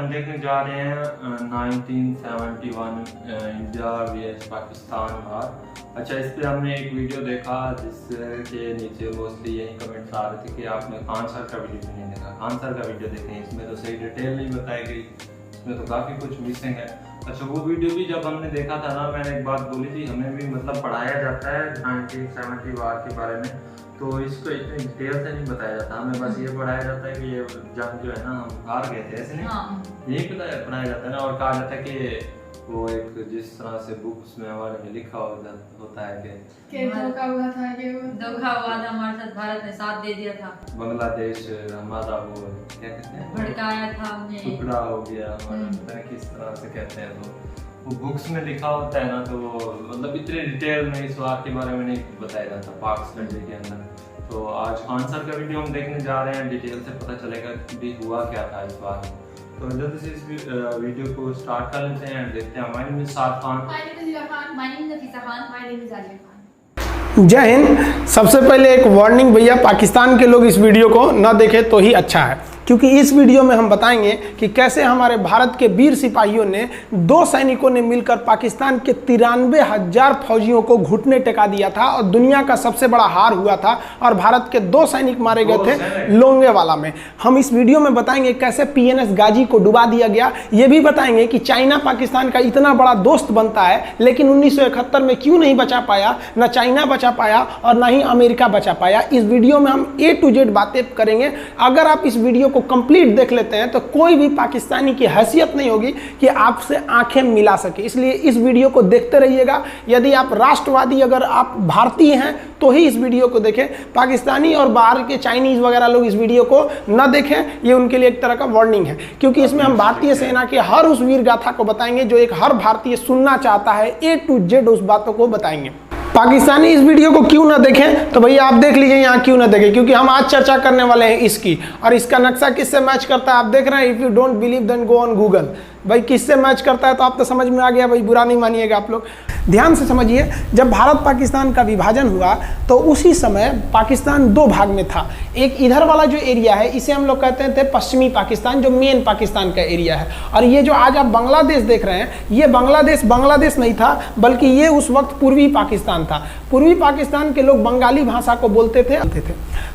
हम देखने जा रहे हैं 1971 इंडिया vs पाकिस्तान वार। अच्छा, इस पे हमने एक वीडियो देखा जिसके नीचे मोस्टली यही कमेंट्स आ रहे थे कि आपने खान सर का वीडियो नहीं देखा। खान सर का वीडियो देखें, इसमें तो सही डिटेल नहीं बताई गई, इसमें तो काफ़ी कुछ मिसिंग है। अच्छा, वो वीडियो भी जब हमने देखा था ना, मैंने एक बात बोली थी, हमें भी मतलब पढ़ाया जाता है 1970 वार के बारे में, तो इसको इतनी डिटेल से नहीं बताया जाता। हमें बस ये पढ़ाया जाता है कि ये जंग जो है ना हम हार गए थे, ऐसे नहीं। यही पढ़ाया जाता है ना, और कहा जाता है कि वो एक जिस तरह से बुक्स में हमारे में लिखा होता है कि धोखा हुआ था, हमारे साथ भारत ने साथ दे दिया था, बांग्लादेश हमारा वो क्या कहते हैं भड़काया था, टुकड़ा हो गया हमारा, पता नहीं किस तरह से कहते हैं। तो वो बुक्स में लिखा होता है ना, तो मतलब इतने डिटेल में इस वार के बारे में नहीं बताया जाता पाक स्टडी के अंदर। तो आज खान सर का वीडियो हम देखने जा रहे हैं, डिटेल से पता चलेगा कि भी हुआ क्या था इस बार में। तो जल्दी से इस वीडियो को स्टार्ट कर लेते हैं, देखते हैं। माय नेम इज साद खान, जय हिंद। सबसे पहले एक वार्निंग भैया, पाकिस्तान के लोग इस वीडियो को न देखें तो ही अच्छा है, क्योंकि इस वीडियो में हम बताएंगे कि कैसे हमारे भारत के वीर सिपाहियों ने 2 सैनिकों ने मिलकर पाकिस्तान के 93,000 फौजियों को घुटने टेका दिया था और दुनिया का सबसे बड़ा हार हुआ था और भारत के 2 सैनिक मारे गए थे लोंगेवाला में। हम इस वीडियो में बताएंगे कैसे PNS गाजी को डुबा दिया गया। ये भी बताएंगे कि चाइना पाकिस्तान का इतना बड़ा दोस्त बनता है, लेकिन 1971 में क्यों नहीं बचा पाया, न चाइना बचा पाया और न ही अमेरिका बचा पाया। इस वीडियो में हम A to Z बातें करेंगे। अगर आप इस वीडियो को कंप्लीट देख लेते हैं तो कोई भी पाकिस्तानी की हैसियत नहीं होगी कि आपसे आंखें मिला सके, इसलिए इस वीडियो को देखते रहिएगा। यदि आप राष्ट्रवादी, अगर आप भारतीय हैं तो ही इस वीडियो को देखें। पाकिस्तानी और बाहर के चाइनीज वगैरह लोग इस वीडियो को न देखें, ये उनके लिए एक तरह का वार्निंग है, क्योंकि इसमें हम भारतीय सेना के हर उस वीर गाथा को बताएंगे जो एक हर भारतीय सुनना चाहता है। A to Z उस बातों को बताएंगे। पाकिस्तानी इस वीडियो को क्यों ना देखें, तो भैया आप देख लीजिए यहाँ क्यों ना देखें, क्योंकि हम आज चर्चा करने वाले हैं इसकी, और इसका नक्शा किससे मैच करता है आप देख रहे हैं। If you don't believe then go on Google. भाई किससे मैच करता है तो आप तो समझ में आ गया, भाई बुरा नहीं मानिएगा आप लोग। ध्यान से समझिए, जब भारत पाकिस्तान का विभाजन हुआ तो उसी समय पाकिस्तान 2 भाग में था। एक इधर वाला जो एरिया है इसे हम लोग कहते थे पश्चिमी पाकिस्तान, जो मेन पाकिस्तान का एरिया है। और ये जो आज आप बांग्लादेश देख रहे हैं, ये बांग्लादेश नहीं था, बल्कि ये उस वक्त पूर्वी पाकिस्तान था। पूर्वी पाकिस्तान के लोग बंगाली भाषा को बोलते थे।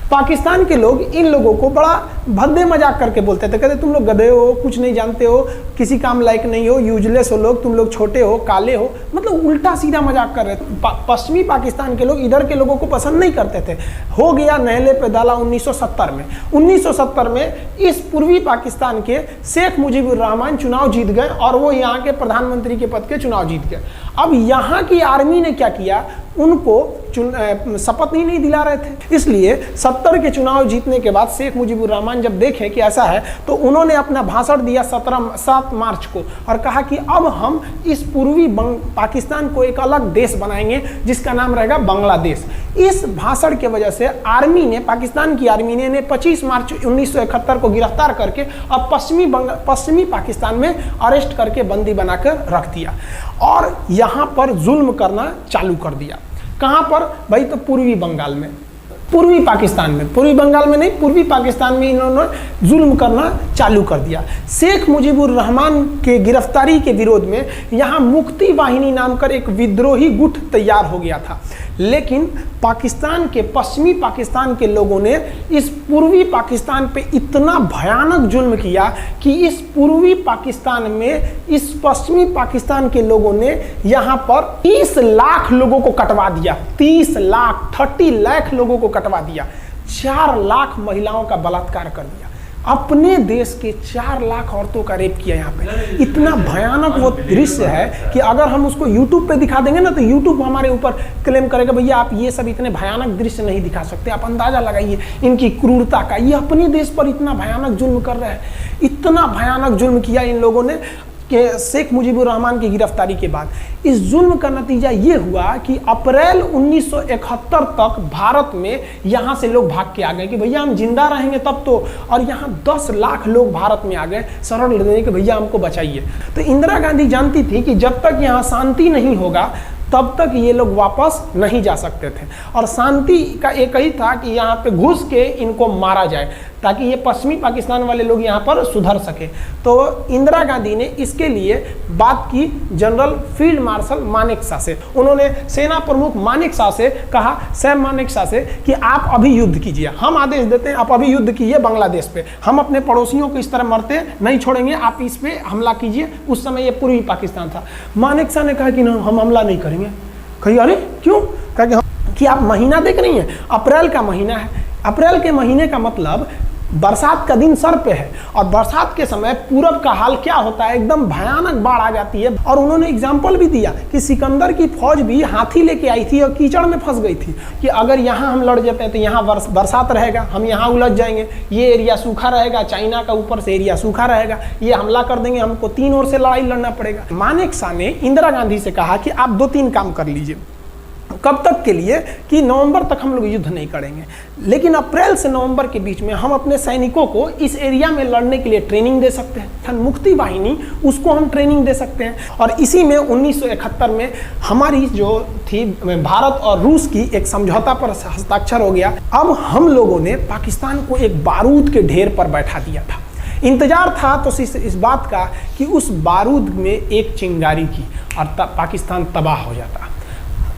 पाकिस्तान के लोग इन लोगों को बड़ा भद्दे मजाक करके बोलते थे, कहते तुम लोग गधे हो, कुछ नहीं जानते हो, किसी काम लायक नहीं हो, यूजलेस हो लोग, तुम लोग छोटे हो, काले हो, मतलब उल्टा सीधा मजाक कर रहे थे। पश्चिमी पाकिस्तान के लोग इधर के लोगों को पसंद नहीं करते थे। हो गया नहले पे दाला 1970 में। 1970 में इस पूर्वी पाकिस्तान के शेख मुजीबुर रहमान चुनाव जीत गए और वो यहाँ के प्रधानमंत्री के पद के चुनाव जीत गए। अब यहाँ की आर्मी ने क्या किया, उनको शपथ ही नहीं दिला रहे थे। इसलिए 70 के चुनाव जीतने के बाद शेख मुजीबुर रहमान जब देखे कि ऐसा है, तो उन्होंने अपना भाषण दिया 7 मार्च को और कहा कि अब हम इस पूर्वी पाकिस्तान को एक अलग देश बनाएंगे जिसका नाम रहेगा बांग्लादेश। इस भाषण की वजह से आर्मी ने, पाकिस्तान की आर्मी ने 25 मार्च 1971 को गिरफ्तार करके अब पश्चिमी पाकिस्तान में अरेस्ट करके बंदी बनाकर रख दिया और यहाँ पर जुल्म करना चालू कर दिया। कहाँ पर भाई, तो पूर्वी बंगाल में, पूर्वी पाकिस्तान में, पूर्वी बंगाल में नहीं, पूर्वी पाकिस्तान में इन्होंने जुल्म करना चालू कर दिया। शेख मुजीबुर रहमान के गिरफ्तारी के विरोध में यहाँ मुक्ति वाहिनी नाम कर एक विद्रोही गुट तैयार हो गया था, लेकिन पाकिस्तान के, पश्चिमी पाकिस्तान के लोगों ने इस पूर्वी पाकिस्तान पे इतना भयानक जुल्म किया कि इस पूर्वी पाकिस्तान में, इस पश्चिमी पाकिस्तान के लोगों ने यहाँ पर 30 लाख लोगों को कटवा दिया। 30 लाख लोगों को कटवा दिया। 4 लाख महिलाओं का बलात्कार कर दिया। अपने देश के 4 लाख औरतों का रेप किया यहाँ पे। इतना भयानक वो दृश्य है कि अगर हम उसको YouTube पे दिखा देंगे ना, तो YouTube हमारे ऊपर क्लेम करेगा, भैया आप ये सब इतने भयानक दृश्य नहीं दिखा सकते। आप अंदाजा लगाइए इनकी क्रूरता का। ये अपने देश पर इतना भयानक जुल्म कर रहे हैं, इतना भयानक जुल्म किया इन लोगों ने कि शेख मुजीबुर रहमान की गिरफ्तारी के बाद इस जुल्म का नतीजा ये हुआ कि अप्रैल 1971 तक भारत में यहाँ से लोग भाग के आ गए कि भैया हम जिंदा रहेंगे तब तो, और यहाँ 10 लाख लोग भारत में आ गए शरण लेने कि भैया हमको बचाइए। तो इंदिरा गांधी जानती थी कि जब तक यहाँ शांति नहीं होगा तब तक ये लोग वापस नहीं जा सकते थे, और शांति का एक ही था कि यहाँ पे घुस के इनको मारा जाए ताकि ये पश्चिमी पाकिस्तान वाले लोग यहाँ पर सुधर सके। तो इंदिरा गांधी ने इसके लिए बात की जनरल फील्ड मार्शल मानेकशॉ से। उन्होंने सेना प्रमुख मानेकशॉ से कहा, सैम मानेकशॉ से, कि आप अभी युद्ध कीजिए, हम आदेश देते हैं आप अभी युद्ध कीजिए बांग्लादेश पे, हम अपने पड़ोसियों को इस तरह मरते नहीं छोड़ेंगे, आप इस पे हमला कीजिए। उस समय ये पूर्वी पाकिस्तान था। मानेकशॉ ने कहा कि ना, हम हमला नहीं करेंगे। कही अरे क्यों? कहा कि आप महीना देख रही हैं, अप्रैल का महीना है, अप्रैल के महीने का मतलब बरसात का दिन सर पे है, और बरसात के समय पूरब का हाल क्या होता है, एकदम भयानक बाढ़ आ जाती है। और उन्होंने एग्जाम्पल भी दिया कि सिकंदर की फौज भी हाथी लेके आई थी और कीचड़ में फंस गई थी, कि अगर यहाँ हम लड़ जाते हैं तो यहाँ बरसात रहेगा, हम यहाँ उलझ जाएंगे, ये एरिया सूखा रहेगा, चाइना का ऊपर से एरिया सूखा रहेगा, ये हमला कर देंगे, हमको 3 ओर से लड़ाई लड़ना पड़ेगा। मानेकशॉ ने इंदिरा गांधी से कहा कि आप 2-3 काम कर लीजिए। कब तक के लिए? कि नवंबर तक हम लोग युद्ध नहीं करेंगे, लेकिन अप्रैल से नवंबर के बीच में हम अपने सैनिकों को इस एरिया में लड़ने के लिए ट्रेनिंग दे सकते हैं, मुक्ति वाहिनी, उसको हम ट्रेनिंग दे सकते हैं। और इसी में 1971 में हमारी जो थी भारत और रूस की एक समझौता पर हस्ताक्षर हो गया। अब हम लोगों ने पाकिस्तान को एक बारूद के ढेर पर बैठा दिया था। इंतजार था तो इस बात का कि उस बारूद में एक चिंगारी की और तब पाकिस्तान तबाह हो जाता।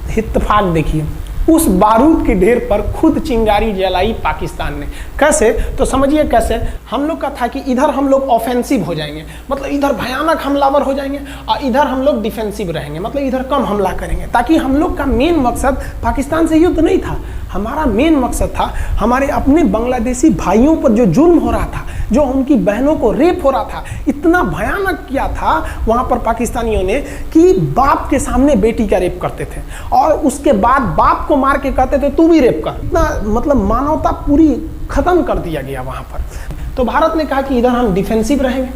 इत्तेफाक देखिए, उस बारूद के ढेर पर खुद चिंगारी जलाई पाकिस्तान ने। कैसे? तो समझिए कैसे। हम लोग का था कि इधर हम लोग ऑफेंसिव हो जाएंगे, मतलब इधर भयानक हमलावर हो जाएंगे, और इधर हम लोग डिफेंसिव रहेंगे, मतलब इधर कम हमला करेंगे, ताकि हम लोग का मेन मकसद पाकिस्तान से युद्ध नहीं था। हमारा मेन मकसद था हमारे अपने बांग्लादेशी भाइयों पर जो जुल्म हो रहा था, जो उनकी बहनों को रेप हो रहा था, इतना भयानक किया था वहाँ पर पाकिस्तानियों ने कि बाप के सामने बेटी का रेप करते थे, और उसके बाद बाप को मार के कहते थे तू भी रेप कर। इतना मतलब मानवता पूरी खत्म कर दिया गया वहाँ पर। तो भारत ने कहा कि इधर हम डिफेंसिव रहेंगे।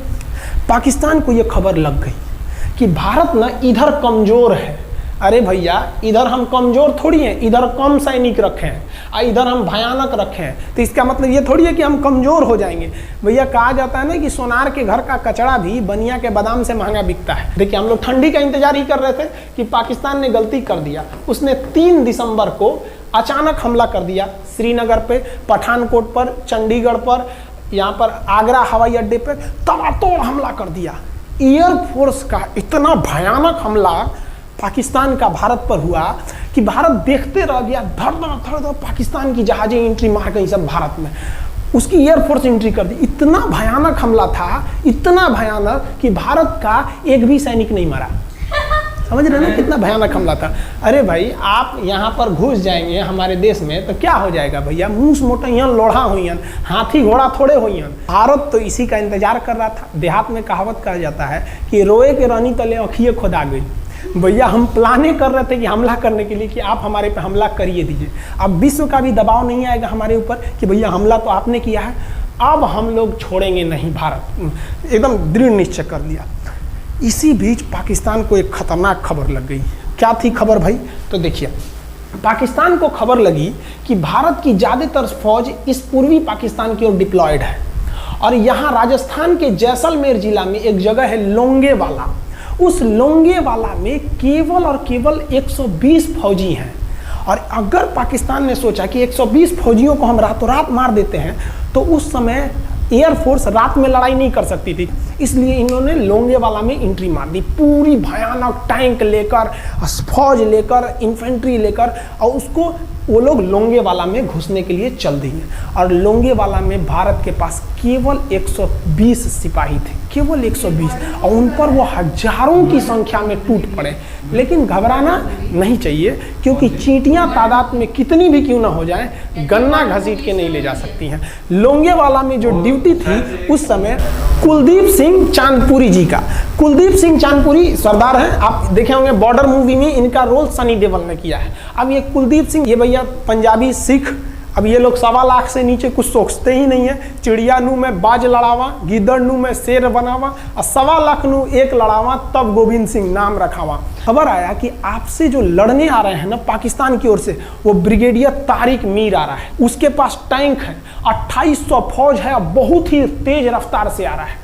पाकिस्तान को ये खबर लग गई कि भारत ना इधर कमज़ोर है। अरे भैया, इधर हम कमज़ोर थोड़ी हैं, इधर कम सैनिक रखे हैं और इधर हम भयानक रखे हैं, तो इसका मतलब ये थोड़ी है कि हम कमज़ोर हो जाएंगे। भैया कहा जाता है ना कि सोनार के घर का कचड़ा भी बनिया के बादाम से महंगा बिकता है। देखिए, हम लोग ठंडी का इंतजार ही कर रहे थे कि पाकिस्तान ने गलती कर दिया। उसने 3 दिसंबर को अचानक हमला कर दिया श्रीनगर पे, पठानकोट पर, चंडीगढ़ पर, यहाँ पर आगरा हवाई अड्डे पर तबातोड़ हमला कर दिया। एयरफोर्स का इतना भयानक हमला पाकिस्तान का भारत पर हुआ कि भारत देखते रह गया। धड़ धड़ पाकिस्तान की जहाजें एंट्री मार गई सब भारत में, उसकी एयरफोर्स एंट्री कर दी। इतना भयानक हमला था, इतना भयानक कि भारत का एक भी सैनिक नहीं मरा। समझ रहे ना कितना भयानक हमला था। अरे भाई, आप यहाँ पर घुस जाएंगे हमारे देश में तो क्या हो जाएगा भैया? मूस मोटैयन लोढ़ा हुईन, हाथी घोड़ा थोड़े हुईन। भारत तो इसी का इंतजार कर रहा था। देहात में कहावत कहा जाता है कि रोए के रानी तले अखिए खुदा गई। भैया हम प्लाने कर रहे थे कि हमला करने के लिए कि आप हमारे पे हमला करिए दीजिए। अब विश्व का भी दबाव नहीं आएगा हमारे ऊपर कि भैया हमला तो आपने किया है, अब हम लोग छोड़ेंगे नहीं। भारत एकदम दृढ़ निश्चय कर लिया। इसी बीच पाकिस्तान को एक खतरनाक खबर लग गई। क्या थी खबर भाई? तो देखिए, पाकिस्तान को खबर लगी कि भारत की ज़्यादातर फौज इस पूर्वी पाकिस्तान की ओर डिप्लॉयड है, और यहाँ राजस्थान के जैसलमेर जिला में एक जगह है लोंगेवाला। उस लोंगेवाला में केवल और केवल 120 फौजी हैं। और अगर पाकिस्तान ने सोचा कि 120 फौजियों को हम रातों रात मार देते हैं तो उस समय एयरफोर्स रात में लड़ाई नहीं कर सकती थी, इसलिए इन्होंने लोंगेवाला में एंट्री मार दी। पूरी भयानक टैंक लेकर, फौज लेकर, इन्फेंट्री लेकर, और उसको वो लोग लोंगेवाला में घुसने के लिए चल दिए। और लोंगेवाला में भारत के पास केवल 120 सिपाही थे, केवल 120, और उन पर वो हजारों की संख्या में टूट पड़े। लेकिन घबराना नहीं चाहिए, क्योंकि चींटियां तादाद में कितनी भी क्यों ना हो जाएं, गन्ना घसीट के नहीं ले जा सकती हैं। लोंगेवाला में जो ड्यूटी थी उस समय कुलदीप सिंह चांदपुरी जी का। कुलदीप सिंह चांदपुरी सरदार हैं, आप देखे होंगे बॉर्डर मूवी में इनका रोल सनी देओल ने किया है। अब ये कुलदीप सिंह, ये भैया पंजाबी सिख, अब ये लोग 1.25 लाख से नीचे कुछ सोचते ही नहीं है। चिड़िया नू में बाज लड़ावा, गिदड़ नू में शेर बनावा, और 1.25 लाख नू एक लड़ावा, तब गोविंद सिंह नाम रखावा। खबर आया कि आपसे जो लड़ने आ रहे हैं ना पाकिस्तान की ओर से, वो ब्रिगेडियर तारिक मीर आ रहा है। उसके पास टैंक है, 2800 फौज है, और बहुत ही तेज रफ्तार से आ रहा है।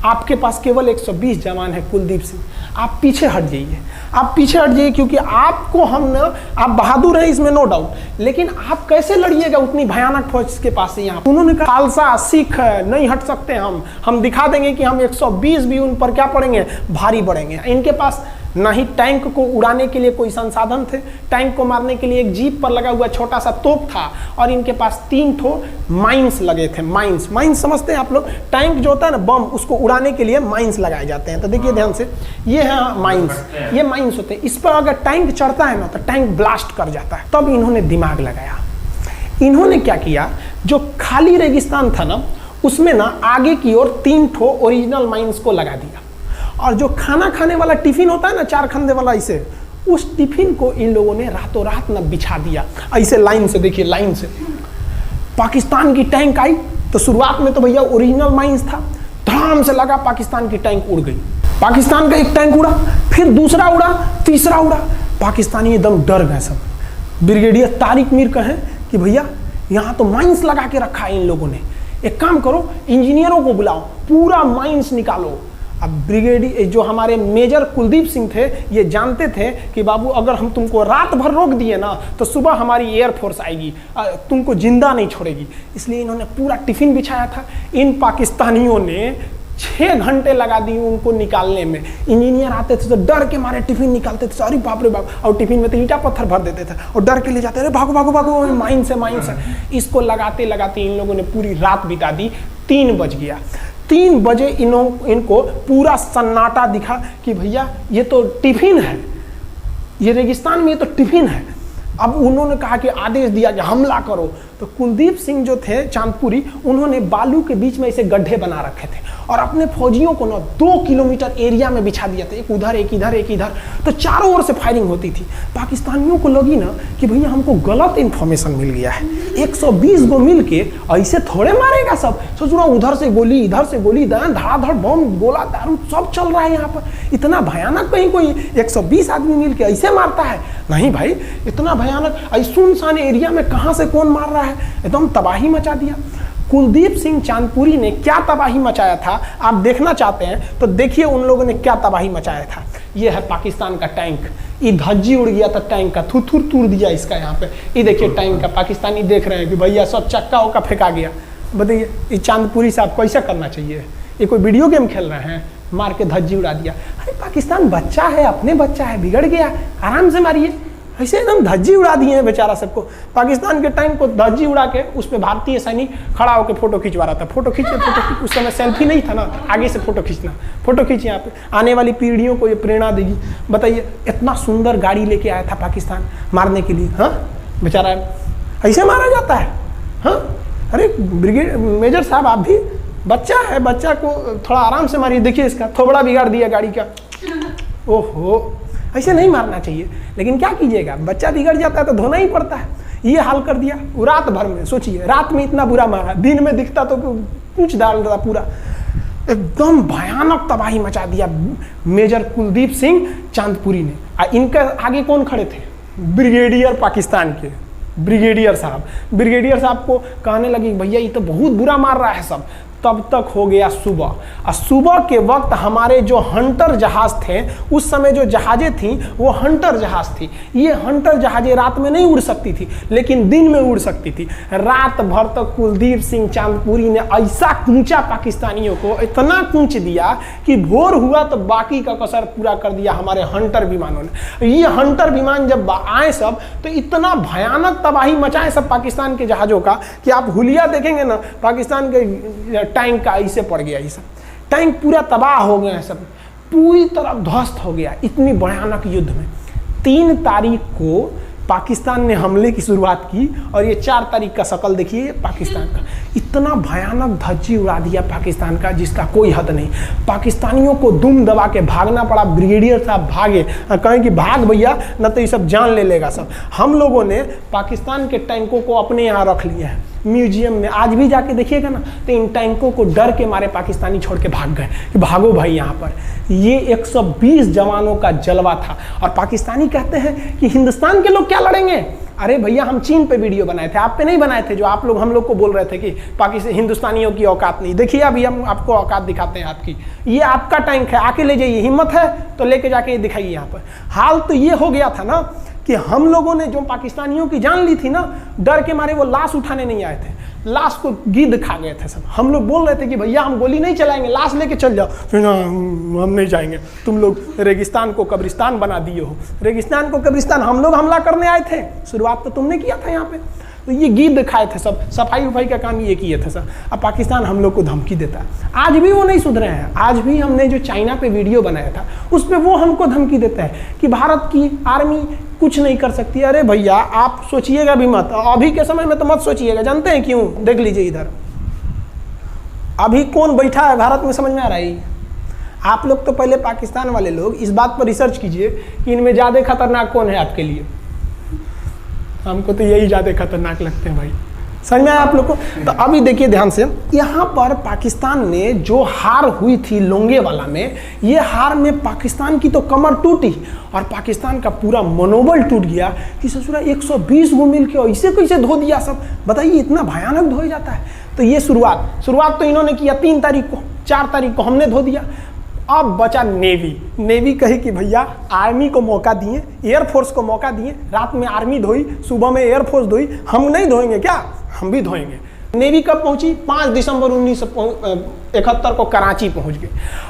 आपके पास केवल 120 जवान है कुलदीप सिंह। आप पीछे हट जाइए, आप पीछे हट जाइए, क्योंकि आपको हम ना, आप बहादुर हैं इसमें नो डाउट, लेकिन आप कैसे लड़िएगा उतनी भयानक फौज के पास से। यहाँ उन्होंने कहा खालसा सिख नहीं हट सकते, हम दिखा देंगे कि हम 120 भी उन पर क्या पड़ेंगे, भारी पड़ेंगे। इनके पास ना ही टैंक को उड़ाने के लिए कोई संसाधन थे, टैंक को मारने के लिए एक जीप पर लगा हुआ छोटा सा तोप था, और इनके पास 3 ठो माइंस लगे थे। माइंस समझते हैं आप लोग, टैंक जो होता है ना बम, उसको उड़ाने के लिए माइंस लगाए जाते हैं। तो देखिए ध्यान से, ये है माइंस, ये माइंस होते हैं। इस पर अगर टैंक चढ़ता है ना तो टैंक ब्लास्ट कर जाता है। तब इन्होंने दिमाग लगाया, इन्होंने क्या किया, जो खाली रेगिस्तान था ना उसमें ना आगे की ओर 3 ठो ओरिजिनल माइंस को लगा दिया, और जो खाना खाने वाला टिफिन होता है ना 4 खंदे वाला, इसे उस टिफिन को इन लोगों ने रातों रात ना बिछा दिया ऐसे लाइन से। देखिए लाइन से पाकिस्तान की टैंक आई तो शुरुआत में तो भैया ओरिजिनल माइंस था, धड़ाम से लगा, पाकिस्तान की टैंक उड़ गई। पाकिस्तान का एक टैंक उड़ा, फिर दूसरा उड़ा, तीसरा उड़ा, पाकिस्तानी एकदम डर गए सब। ब्रिगेडियर तारिक मीर कहें कि भैया यहाँ तो माइंस लगा के रखा है इन लोगों ने, एक काम करो इंजीनियरों को बुलाओ, पूरा माइंस निकालो। अब ब्रिगेडियर जो हमारे मेजर कुलदीप सिंह थे, ये जानते थे कि बाबू अगर हम तुमको रात भर रोक दिए ना तो सुबह हमारी एयरफोर्स आएगी, तुमको जिंदा नहीं छोड़ेगी। इसलिए इन्होंने पूरा टिफिन बिछाया था। इन पाकिस्तानियों ने 6 घंटे लगा दिए उनको निकालने में। इंजीनियर आते थे तो डर के मारे टिफिन निकालते थे, अरे बाप रे बाप, और टिफिन में तो ईंटा पत्थर भर देते थे और डर के ले जाते, अरे भागो भागो भागो, माइंस है। इसको लगाते लगाते इन लोगों ने पूरी रात बिता दी। 3 बज गया, 3 बजे इनको पूरा सन्नाटा दिखा कि भैया ये तो टिफिन है, ये रेगिस्तान में ये तो टिफिन है। अब उन्होंने कहा कि आदेश दिया कि हमला करो। तो कुलदीप सिंह जो थे चांदपुरी, उन्होंने बालू के बीच में ऐसे गड्ढे बना रखे थे और अपने फौजियों को ना 2 किलोमीटर एरिया में बिछा दिया था, एक उधर एक इधर एक इधर। तो चारों ओर से फायरिंग होती थी। पाकिस्तानियों को लगी ना कि भैया हमको गलत इंफॉर्मेशन मिल गया है, 120 को मिल के ऐसे थोड़े मारेगा सब। सोच रहा उधर से गोली इधर से गोली, धड़ाधड़ बम गोला दारू सब चल रहा है यहाँ पर, इतना भयानक कहीं कोई 120 आदमी मिल के ऐसे मारता है? नहीं भाई, इतना भयानक ऐसे सुनसान एरिया में कहाँ से कौन मार रहा है, एकदम तबाही मचा दिया। कुलदीप सिंह चांदपुरी ने क्या तबाही मचाया था आप देखना चाहते हैं तो देखिए उन लोगों ने क्या तबाही मचाया था। ये है पाकिस्तान का टैंक, ये धज्जी उड़ गया था टैंक का, थुथुर तूर दिया इसका यहाँ पे। ये देखिए टैंक का, पाकिस्तानी देख रहे हैं कि भैया सब चक्का उक्का फेंका गया। बताइए ये चांदपुरी साहब कैसा करना चाहिए? ये कोई वीडियो गेम खेल रहे हैं? मार के धज्जी उड़ा दिया। अरे पाकिस्तान बच्चा है, अपने बच्चा है, बिगड़ गया, आराम से मारिए। ऐसे एकदम धज्जी उड़ा दिए हैं बेचारा सबको। पाकिस्तान के टैंक को धज्जी उड़ा के उस पर भारतीय सैनिक खड़ा होकर फोटो खिंचवा रहा था। फोटो खींच, उस समय सेल्फी नहीं था ना, आगे से फोटो खींचना, फोटो खींच, यहाँ पे आने वाली पीढ़ियों को ये प्रेरणा देगी। बताइए इतना सुंदर गाड़ी लेके आया था पाकिस्तान मारने के लिए, हाँ बेचारा ऐसे मारा जाता है? हाँ अरे ब्रिगेड मेजर साहब आप भी, बच्चा है, बच्चा को थोड़ा आराम से मारिए। देखिए इसका थोबड़ा बिगाड़ दिया गाड़ी का। ओहो, ऐसे नहीं मारना चाहिए, लेकिन क्या कीजिएगा, बच्चा बिगड़ जाता है तो धोना ही पड़ता है। ये हाल कर दिया रात भर में। सोचिए रात में इतना बुरा मारा, दिन में दिखता तो पूछ डाल रहा पूरा। एकदम भयानक तबाही मचा दिया मेजर कुलदीप सिंह चांदपुरी ने। इनके आगे कौन खड़े थे? ब्रिगेडियर पाकिस्तान के ब्रिगेडियर साहब को कहने लगी भैया ये तो बहुत बुरा मार रहा है सब। तब तक हो गया सुबह, और सुबह के वक्त हमारे जो हंटर जहाज थे, उस समय जो जहाजें थी वो हंटर जहाज थी। ये हंटर जहाजें रात में नहीं उड़ सकती थी, लेकिन दिन में उड़ सकती थी। रात भर तक कुलदीप सिंह चांदपुरी ने ऐसा कूचा पाकिस्तानियों को, इतना कूच दिया कि भोर हुआ तो बाकी का कसर पूरा कर दिया हमारे हंटर विमानों ने। ये हंटर विमान जब आए सब तो इतना भयानक तबाही मचाए सब पाकिस्तान के जहाज़ों का कि आप हुलिया देखेंगे ना, पाकिस्तान के टैंक का ऐसे पड़ गया। ये सब टैंक पूरा तबाह हो गया है, सब पूरी तरह ध्वस्त हो गया इतनी भयानक युद्ध में। 3 तारीख को पाकिस्तान ने हमले की शुरुआत की और ये 4 तारीख का शकल देखिए पाकिस्तान का। इतना भयानक धज्जी उड़ा दिया पाकिस्तान का जिसका कोई हद नहीं। पाकिस्तानियों को दुम दबा के भागना पड़ा। ब्रिगेडियर साहब भागे, कहें कि भाग भैया न तो ये सब जान ले लेगा सब। हम लोगों ने पाकिस्तान के टैंकों को अपने यहाँ रख लिया है म्यूजियम में। आज भी जाके देखिएगा ना तो इन टैंकों को डर के मारे पाकिस्तानी छोड़ के भाग गए कि भागो भाई यहाँ पर। ये 120 जवानों का जलवा था। और पाकिस्तानी कहते हैं कि हिंदुस्तान के लोग क्या लड़ेंगे, अरे भैया हम चीन पे वीडियो बनाए थे, आप पे नहीं बनाए थे, जो आप लोग हम लोग को बोल रहे थे कि पाकिस्तान हिंदुस्तानियों की औकात नहीं। देखिए अभी हम आपको औकात दिखाते हैं आपकी, ये आपका टैंक है, आके ले जाइए, हिम्मत है तो लेके जाके दिखाइए यहाँ पर। हाल तो ये हो गया था ना कि हम लोगों ने जो पाकिस्तानियों की जान ली थी ना, डर के मारे वो लाश उठाने नहीं आए थे, लाश को गिद्ध खा गए थे सब। हम लोग बोल रहे थे कि भैया हम गोली नहीं चलाएंगे, लाश लेके चल जाओ, फिर हम नहीं जाएंगे, तुम लोग रेगिस्तान को कब्रिस्तान बना दिए हो। रेगिस्तान को कब्रिस्तान हम लोग हमला करने आए थे, शुरुआत तो तुमने किया था यहाँ पे। तो ये गिद्ध खाए थे सब, सफाई उफाई का काम ये किए थे सब। अब पाकिस्तान हम लोग को धमकी देता है, आज भी वो नहीं सुधरे हैं। आज भी हमने जो चाइना पे वीडियो बनाया था उस पर वो हमको धमकी देता है कि भारत की आर्मी कुछ नहीं कर सकती। अरे भैया आप सोचिएगा भी मत, अभी के समय में तो मत सोचिएगा। जानते हैं क्यों? देख लीजिए इधर अभी कौन बैठा है भारत में, समझ में आ रहा है? आप लोग तो पहले पाकिस्तान वाले लोग इस बात पर रिसर्च कीजिए कि इनमें ज़्यादा खतरनाक कौन है आपके लिए। हमको तो यही ज़्यादा खतरनाक लगते हैं भाई, समझ में आया आप लोग को? तो अभी देखिए ध्यान से, यहाँ पर पाकिस्तान ने जो हार हुई थी लोंगेवाला में, ये हार में पाकिस्तान की तो कमर टूटी और पाकिस्तान का पूरा मनोबल टूट गया कि ससुरा 120 गो मिल के ऐसे कैसे धो दिया सब। बताइए इतना भयानक धोया जाता है। तो ये शुरुआत तो इन्होंने किया 3 तारीख को, 4 तारीख को हमने धो दिया। अब बचा नेवी कहे कि भैया आर्मी को मौका दिए, एयरफोर्स को मौका दिए, रात में आर्मी धोई, सुबह में एयरफोर्स धोई, हम नहीं धोएंगे क्या? हम भी धोएंगे। नेवी कब पहुंची? 5 दिसंबर 1971 को कराची पहुंच गई।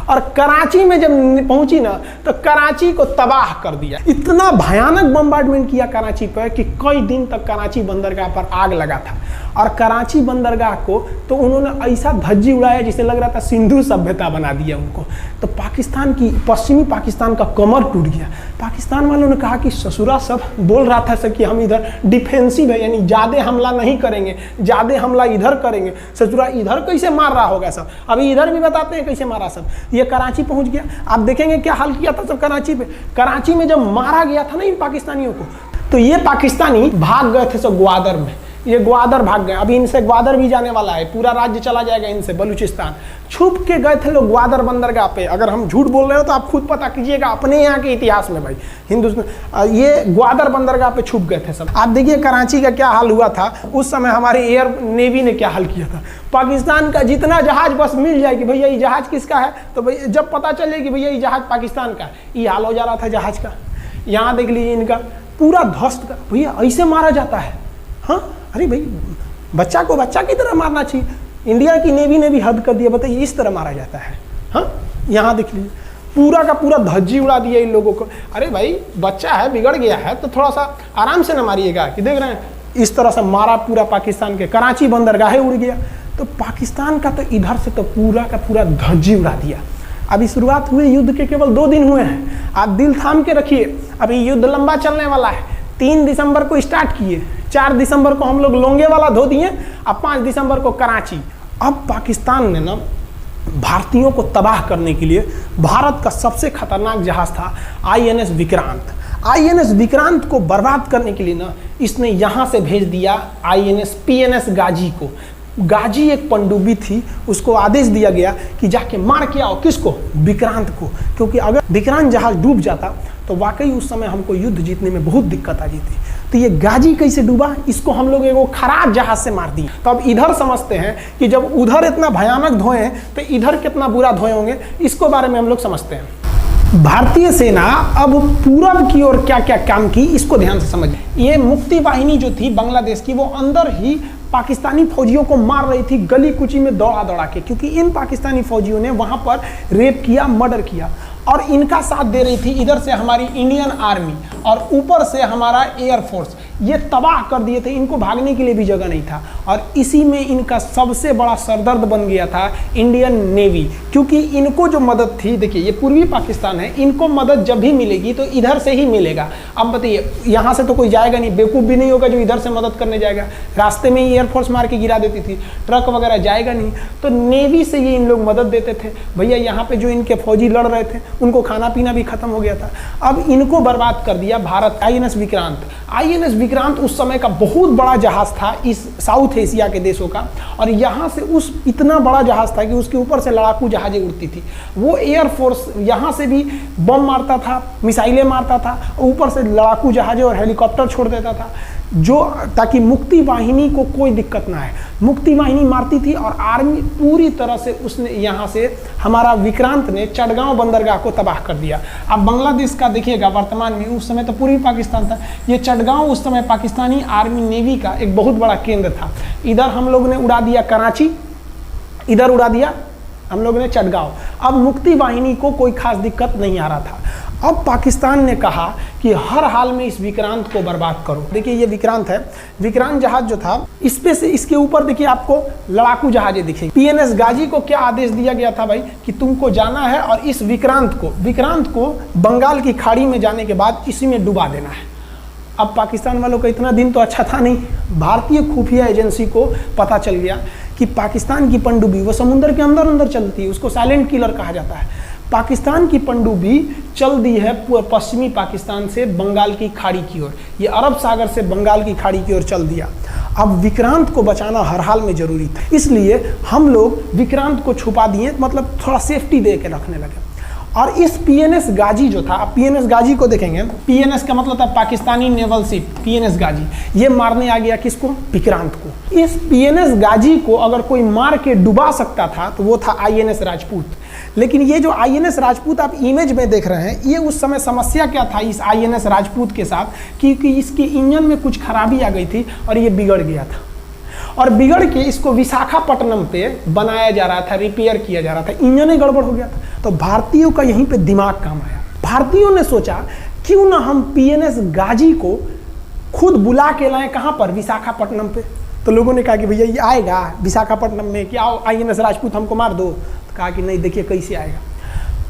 और कराची में जब पहुंची ना तो कराची को तबाह कर दिया। इतना भयानक बम्बार्डमेंट किया कराची पर कि कई दिन तक कराची बंदरगाह पर आग लगा था। और कराची बंदरगाह को तो उन्होंने ऐसा धज्जी उड़ाया जिसे लग रहा था सिंधु सभ्यता बना दिया उनको। तो पाकिस्तान की, पश्चिमी पाकिस्तान का कमर टूट गया। पाकिस्तान वालों ने कहा कि ससुरा सब बोल रहा था कि हम इधर डिफेंसिव है, यानी ज़्यादा हमला नहीं करेंगे, ज़्यादा हमला इधर करेंगे। ससुरा इधर कैसे मार रहा होगा सब, अभी इधर भी बताते हैं कैसे मारा सब। ये कराची पहुंच गया। आप देखेंगे क्या हाल किया था सब कराची पे। कराची में जब मारा गया था ना इन पाकिस्तानियों को, तो ये पाकिस्तानी भाग गए थे सब ग्वादर में। ये ग्वादर भाग गए, अभी इनसे ग्वादर भी जाने वाला है, पूरा राज्य चला जाएगा इनसे, बलूचिस्तान। छुप के गए थे लोग ग्वादर बंदरगाह पे। अगर हम झूठ बोल रहे हो तो आप खुद पता कीजिएगा अपने यहाँ के इतिहास में भाई। हिंदुस्तान ये ग्वादर बंदरगाह पे छुप गए थे सब। आप देखिए कराची का क्या हाल हुआ था उस समय, हमारे एयर नेवी ने क्या हाल किया था। पाकिस्तान का जितना जहाज बस मिल जाए कि भैया ये जहाज किसका है, तो भैया जब पता चले कि भैया ये जहाज पाकिस्तान का है, ये हाल हो जा रहा था जहाज का। यहाँ देख लीजिए इनका पूरा ध्वस्त का। भैया ऐसे मारा जाता है? हाँ, अरे भाई बच्चा को बच्चा की तरह मारना चाहिए। इंडिया की नेवी ने भी हद कर दिया। बताइए इस तरह मारा जाता है? हाँ, यहाँ देख लीजिए पूरा का पूरा धज्जी उड़ा दिया इन लोगों को। अरे भाई बच्चा है, बिगड़ गया है तो थोड़ा सा आराम से ना मारिएगा, कि देख रहे हैं इस तरह से मारा पूरा पाकिस्तान के। कराची बंदरगाह उड़ गया। तो पाकिस्तान का तो इधर से तो पूरा का पूरा धज्जी उड़ा दिया। अभी शुरुआत हुए युद्ध के केवल 2 दिन हुए हैं, आप दिल थाम के रखिए, अभी युद्ध लंबा चलने वाला है। 3 दिसंबर को स्टार्ट किए, 4 दिसंबर को हम लोग लोंगेवाला धो दिए, अब 5 दिसंबर को कराची। अब पाकिस्तान ने ना भारतीयों को तबाह करने के लिए, भारत का सबसे खतरनाक जहाज था INS विक्रांत। INS विक्रांत को बर्बाद करने के लिए ना इसने यहाँ से भेज दिया INS PNS गाजी को। गाजी एक पनडुब्बी थी, उसको आदेश दिया गया कि जाके मार के आओ। किसको? विक्रांत को। क्योंकि अगर विक्रांत जहाज डूब जाता तो वाकई उस समय हमको युद्ध जीतने में बहुत दिक्कत आ जाती। तो ये गाजी कैसे डूबा, इसको हम लोग एगो खराब जहाज से मार दिए। तो अब इधर समझते हैं कि जब उधर इतना भयानक धोए हैं तो इधर कितना बुरा धोए होंगे, इसको बारे में हम लोग समझते हैं। भारतीय सेना अब पूरब की ओर क्या क्या काम की, इसको ध्यान से समझिए। ये मुक्ति वाहिनी जो थी बांग्लादेश की, वो अंदर ही पाकिस्तानी फौजियों को मार रही थी गली कुची में दौड़ा दौड़ा के, क्योंकि इन पाकिस्तानी फौजियों ने वहां पर रेप किया, मर्डर किया। और इनका साथ दे रही थी इधर से हमारी इंडियन आर्मी और ऊपर से हमारा एयरफोर्स। ये तबाह कर दिए थे, इनको भागने के लिए भी जगह नहीं था। और इसी में इनका सबसे बड़ा सरदर्द बन गया था इंडियन नेवी, क्योंकि इनको जो मदद थी, देखिए ये पूर्वी पाकिस्तान है, इनको मदद जब भी मिलेगी तो इधर से ही मिलेगा। अब बताइए यहाँ से तो कोई जाएगा नहीं, बेवकूफ़ भी नहीं होगा जो इधर से मदद करने जाएगा। रास्ते में ही एयरफोर्स मार के गिरा देती थी, ट्रक वगैरह जाएगा नहीं, तो नेवी से ये इन लोग मदद देते थे। भैया यहाँ पे जो इनके फौजी लड़ रहे थे उनको खाना पीना भी खत्म हो गया था। अब इनको बर्बाद कर दिया भारत। INS विक्रांत, INS विक्रांत उस समय का बहुत बड़ा जहाज था इस साउथ एशिया के देशों का। और यहाँ से उस इतना बड़ा जहाज था कि उसके ऊपर से लड़ाकू जहाजें उड़ती थी। वो एयरफोर्स यहाँ से भी बम मारता था, मिसाइलें मारता था, ऊपर से लड़ाकू जहाजें और हेलीकॉप्टर छोड़ देता था। जो ताकि मुक्ति वाहिनी को कोई दिक्कत ना है। मुक्ति वाहिनी मारती थी और आर्मी पूरी तरह से उसने यहाँ से हमारा विक्रांत ने चटगांव बंदरगाह को तबाह कर दिया। अब बांग्लादेश का देखिएगा वर्तमान में, उस समय तो पूर्वी पाकिस्तान था, ये चटगांव उस समय पाकिस्तानी आर्मी नेवी का एक बहुत बड़ा केंद्र था। इधर हम लोग ने उड़ा दिया कराची, इधर उड़ा दिया हम लोग ने चटगांव। अब मुक्ति वाहिनी को कोई खास दिक्कत नहीं आ रहा था। अब पाकिस्तान ने कहा कि हर हाल में इस विक्रांत को बर्बाद करो। देखिए ये विक्रांत है, विक्रांत जहाज जो था इस पे से इसके ऊपर देखिए आपको लड़ाकू जहाजें दिखेगी। पीएनएस गाजी को क्या आदेश दिया गया था भाई कि तुमको जाना है और इस विक्रांत को बंगाल की खाड़ी में जाने के बाद इसी में डुबा देना है। अब पाकिस्तान वालों का इतना दिन तो अच्छा था नहीं, भारतीय खुफिया एजेंसी को पता चल गया कि पाकिस्तान की पनडुब्बी वो समुद्र के अंदर अंदर चलती है, उसको साइलेंट किलर कहा जाता है। पाकिस्तान की पनडुब्बी चल दी है पश्चिमी पाकिस्तान से बंगाल की खाड़ी की ओर, ये अरब सागर से बंगाल की खाड़ी की ओर चल दिया। अब विक्रांत को बचाना हर हाल में जरूरी था, इसलिए हम लोग विक्रांत को छुपा दिए, मतलब थोड़ा सेफ्टी दे के रखने लगे। और इस पीएनएस गाजी जो था, पीएनएस गाजी को देखेंगे, पीएनएस का मतलब था पाकिस्तानी नेवल शिप, पीएनएस गाजी, ये मारने आ गया किसको? विक्रांत को। इस पीएनएस गाजी को अगर कोई मार के डुबा सकता था तो वो था आईएनएस राजपूत। लेकिन ये जो आईएनएस राजपूत आप इमेज में देख रहे हैं, ये उस समय समस्या क्या था इस आईएनएस राजपूत के साथ, क्योंकि इसके इंजन में कुछ खराबी आ गई थी और ये बिगड़ गया था, और बिगड़ के इसको विशाखापट्टनम पे बनाया जा रहा था, रिपेयर किया जा रहा था, इंजन ही गड़बड़ हो गया था। तो भारतीयों का यहीं पे दिमाग काम आया। भारतीयों ने सोचा क्यों ना हम पीएनएस गाजी को खुद बुला के लाएं, कहाँ पर? विशाखापट्टनम पे। तो लोगों ने कहा कि भैया ये आएगा विशाखापट्टनम में, कि आओ आईएनएस राजपूत हमको मार दो। तो कहा कि नहीं, देखिए कैसे आएगा।